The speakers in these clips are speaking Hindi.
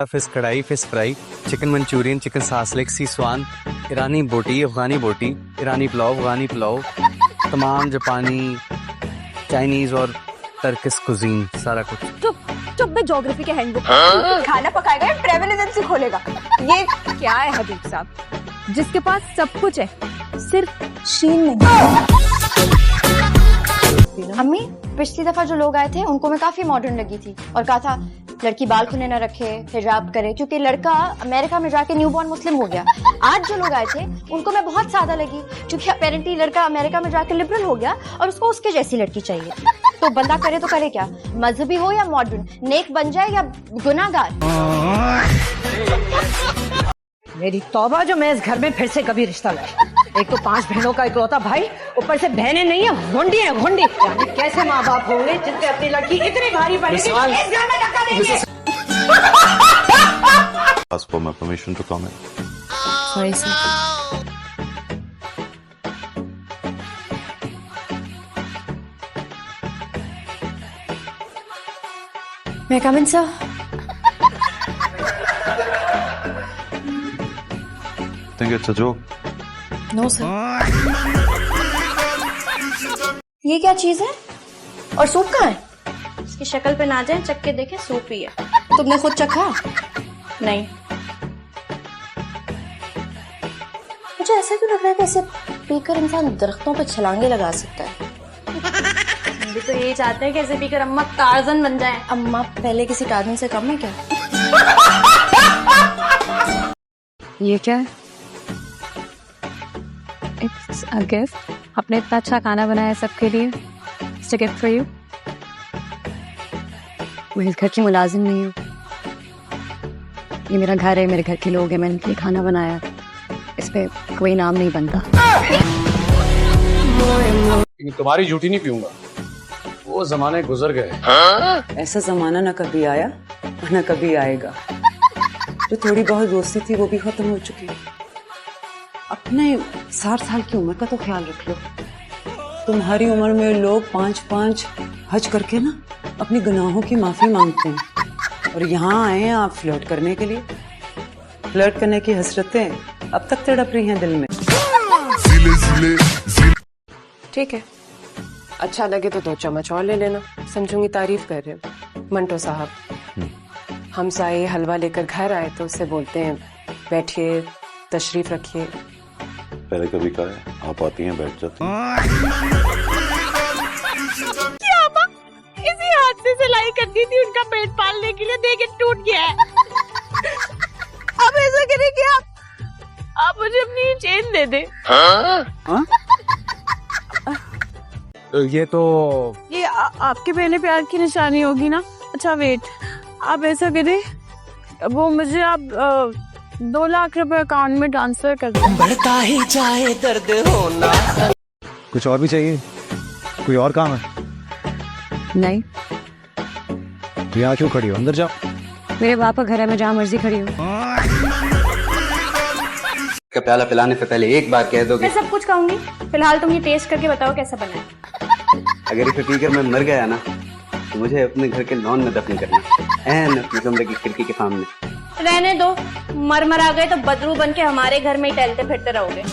Fish kadai, fish fry, chicken Manchurian, chicken shashlik, Szechuan, Irani boti, Afghani बोटी, ईरानी पुलाव, अफगानी पुलाव, तमाम जापानी, चाइनीज और टर्किश कुजीन, सारा कुछ। चुप चुप बे, ज्योग्राफी के हैंडबुक खाना पकाएगा या ट्रैवल एजेंसी खोलेगा? ये क्या है हबीब साहब, जिसके पास सब कुछ है सिर्फ शीन नहीं। अम्मी, पिछली दफा जो लोग आए थे उनको मैं काफी मॉडर्न लगी थी और कहा था लड़की बाल खुले न रखे, हिजाब करे, क्योंकि लड़का अमेरिका में जाके न्यूबॉर्न मुस्लिम हो गया। आज जो लोग आए थे उनको मैं बहुत सादा लगी, क्योंकि अपेरेंटली लड़का अमेरिका में जाके लिबरल हो गया और उसको उसके जैसी लड़की चाहिए। तो बंदा करे तो करे क्या, मजहबी हो या मॉडर्न, नेक बन जाए या गुनाहगार। मेरी तौबा जो मैं इस घर में फिर से कभी रिश्ता लाई। एक तो 5 बहनों का इकलौता भाई, ऊपर से बहनें नहीं है, घुंडी है घुंडी। यानी कैसे माँ बाप होंगे जिनसे अपनी लड़की इतनी भारी पड़ेगी इस घर में धक्का देंगे। Ask for my permission to comment. Sorry sir. May I come in, sir? Think it's a joke? No sir. ये क्या चीज है और सूप कहाँ है? इसकी शक्ल पे ना जाए, चख के देखे सूप ही है। तुमने खुद चखा? नहीं। मुझे ऐसा क्यों लग रहा है कि इसे पीकर इंसान दरख्तों पे छलांगे लगा सकता है। हम भी तो यही चाहते हैं कि इसे पीकर अम्मा टार्जन बन जाए। अम्मा पहले किसी टार्जन से कम है क्या? ये क्या है? It's a gift. आपने इतना अच्छा खाना बनाया सबके लिए। It's a gift for you. मैं इस घर की मुलाजिम नहीं हूँ, ये मेरा घर है, मेरे घर के लोग हैं, मैंने इनके लिए खाना बनाया, इस पे कोई नाम नहीं बनता। तुम्हारी झूठी नहीं पीऊंगा, वो जमाने गुजर गए। ऐसा जमाना न कभी आया न कभी आएगा। जो थोड़ी बहुत दोस्ती थी वो भी खत्म हो चुकी है। अपने 60 साल की उम्र का तो ख्याल रख लो। तुम्हारी उम्र में लोग 5-5 हज करके ना अपनी गुनाहों की माफी मांगते हैं, और यहाँ आए हैं आप फ्लर्ट करने के लिए। फ्लर्ट करने की हसरतें अब तक तड़प रही हैं दिल में। ठीक है, अच्छा लगे तो 2 चम्मच और ले लेना, समझूंगी तारीफ कर रहे हो। मंटो साहब, हम साए हलवा लेकर घर आए तो उससे बोलते हैं बैठिए, तशरीफ रखिए। पहले कभी कहा है, आप आती हैं बैठ जाती हैं। इसी हाथ से सिलाई करती थी उनका पेट पालने के लिए, देख टूट गया है। अब ऐसा करे क्या? आप मुझे अपनी चेन दे दे। ये आपके पहले प्यार की निशानी होगी ना। अच्छा वेट, आप ऐसा करें, वो मुझे आप 2 लाख रुपए अकाउंट में ट्रांसफर कर दो। बढ़ता ही चाहे दर्द होना। कुछ और भी चाहिए? कोई और काम है? नहीं। तो यहाँ क्यों खड़ी हो? अंदर जाओ। मेरे बाप का घर है, मैं जहाँ मर्जी खड़ी हूँ। का प्याला पिलाने से पहले एक बार कह दोगे? मैं सब कुछ कहूंगी, फिलहाल तुम ये टेस्ट करके बताओ कैसा बना है। अगर इसे पीकर मैं मर गया ना तो मुझे अपने घर के लॉन में दफन करना, ऐन अपने कमरे की खिड़की के सामने। रहने दो, मर आ गए तो बदरू बन के हमारे घर में ही टहलते फिरते रहोगे।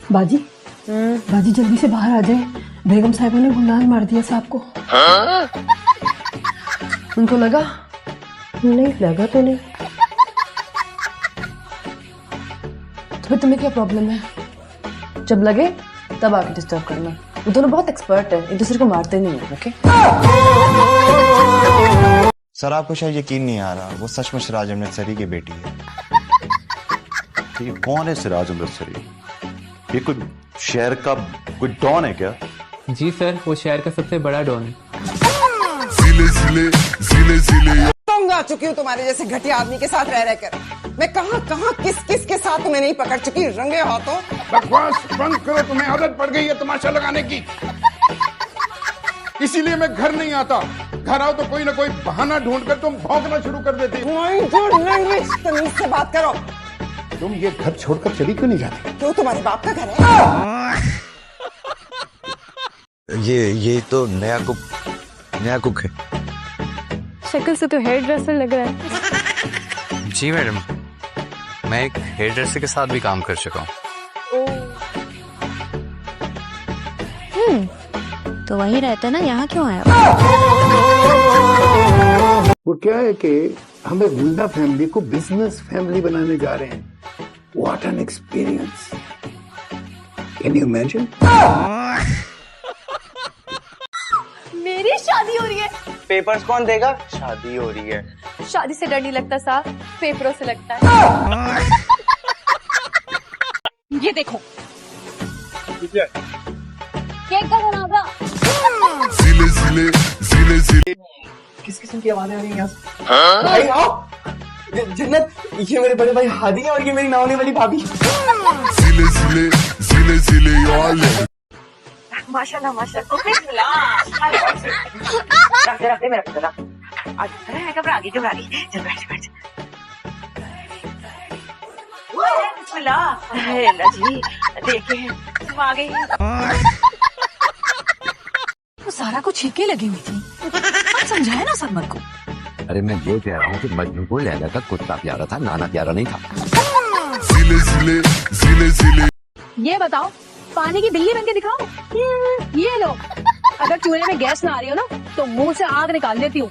बाजी, बाजी जल्दी से बाहर आ जाए, बेगम साहिबा ने गुंडान मार दिया साहब को। उनको लगा? नहीं लगा तो नहीं। तो फिर तुम्हें क्या प्रॉब्लम है? जब लगे तब आके डिस्टर्ब करना। वो दोनों बहुत एक्सपर्ट है, एक दूसरे को मारते नहीं है। ओके सर, आपको शायद यकीन नहीं आ रहा, वो सचमुच सिराज अमृतसरी की बेटी है। ये कौन है सिराज अमृतसरी? ये कोई शहर का कोई डॉन है क्या? जी सर, वो शहर का सबसे बड़ा डॉन है। तंग आ चुकी हूँ तुम्हारे जैसे घटिया आदमी के साथ रह कर। मैं कहाँ किस के साथ तुम्हें नहीं पकड़ चुकी रंगे हाथों। बकवास बंद करो, तुम्हें आदत पड़ गई है तमाशा लगाने की। इसीलिए मैं घर नहीं आता। घर आओ तो कोई ना कोई बहाना ढूंढकर तुम भौंकना शुरू कर देती हो। तमीज से बात करो। तुम ये घर छोड़कर चली क्यों नहीं जाती? क्यों, तुम्हारे बाप का घर है? ये तो नया कुक है। शक्ल से तो हेयर ड्रेसर लग रहा है। जी मैडम, मैं एक हेयर ड्रेसर के साथ भी काम कर चुका हूँ। तो वहीं रहते ना, यहाँ क्यों आया? वो क्या है कि हम एक गुंडा फैमिली को बिजनेस फैमिली बनाने जा रहे हैं। What an experience, can you imagine? मेरी शादी हो रही है। पेपर्स कौन देगा? शादी हो रही है। शादी से डर नहीं लगता साहब, पेपरों से लगता है। ये देखो, केक का बनागा। किस किस्म की आवाजें आ रही हैं यहाँ से? भाई आओ। जन्नत, ये मेरे बड़े भाई हादी हैं और ये मेरी नावने वाली भाभी। माशाल्लाह माशाल्लाह। रखते मैं रखता घबरा गई। चल बैठ। बिस्मिल्लाह जी, देखे तुम आ गई। तो सारा कुछ छीके लगी हुई थी, आप समझाए ना सरमत को। अरे मैं ये कह रहा हूँ कि मजनू को लैला का कुत्ता प्यारा था, नाना प्यारा नहीं था। ये बताओ, पानी की बिल्ली बन के दिखाओ। ये लो, अगर चूल्हे में गैस ना आ रही हो ना तो मुंह से आग निकाल देती हूँ।